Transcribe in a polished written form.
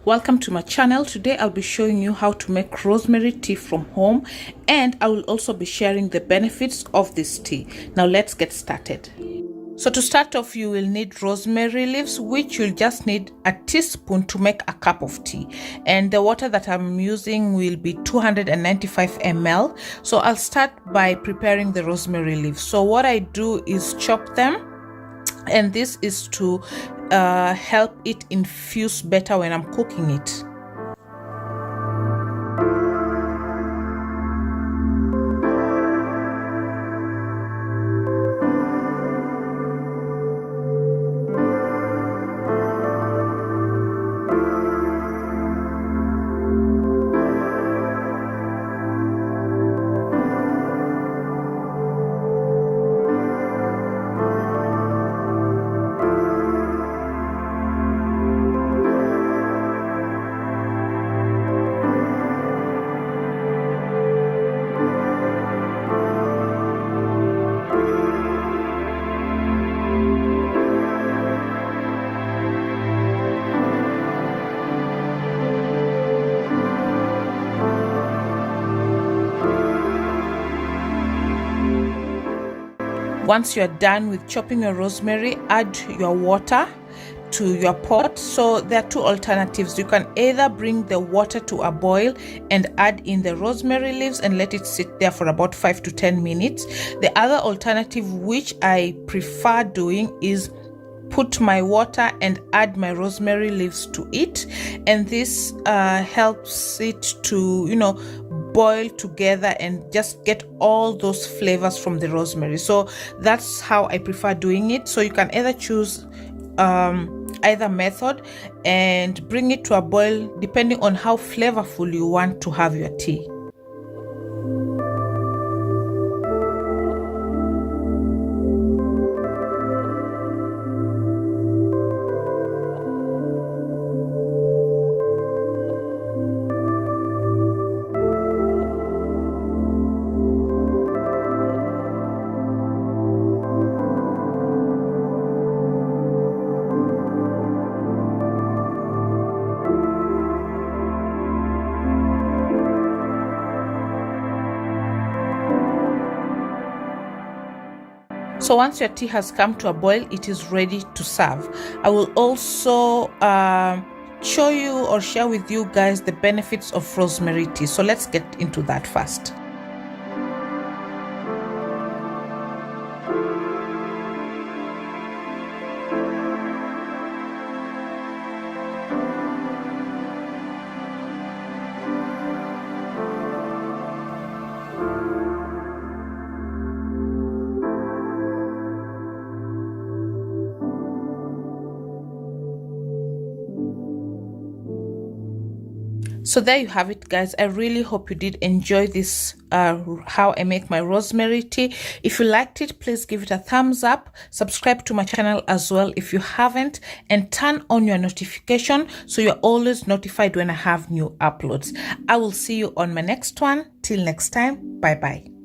Welcome to my channel. Today I'll be showing you how to make rosemary tea from home, and I will also be sharing the benefits of this tea. Now let's get started. So to start off, you will need rosemary leaves, which you'll just need a teaspoon to make a cup of tea. And the water that I'm using will be 295 ml. So I'll start by preparing the rosemary leaves. So what I do is chop them, and this is to help it infuse better when I'm cooking it. Once you're done with chopping your rosemary, add your water to your pot. So there are two alternatives. You can either bring the water to a boil and add in the rosemary leaves and let it sit there for about 5 to 10 minutes. The other alternative, which I prefer doing, is put my water and add my rosemary leaves to it, and this helps it to boil together and just get all those flavors from the rosemary. So that's how I prefer doing it. So you can either choose either method and bring it to a boil depending on how flavorful you want to have your tea. So once your tea has come to a boil, it is ready to serve. I will also show you or share with you guys the benefits of rosemary tea. So let's get into that first. So there you have it, guys. I really hope you did enjoy this how I make my rosemary tea. If you liked it, please give it a thumbs up, subscribe to my channel as well if you haven't, and turn on your notification so you're always notified when I have new uploads. I will see you on my next one. Till next time, bye bye.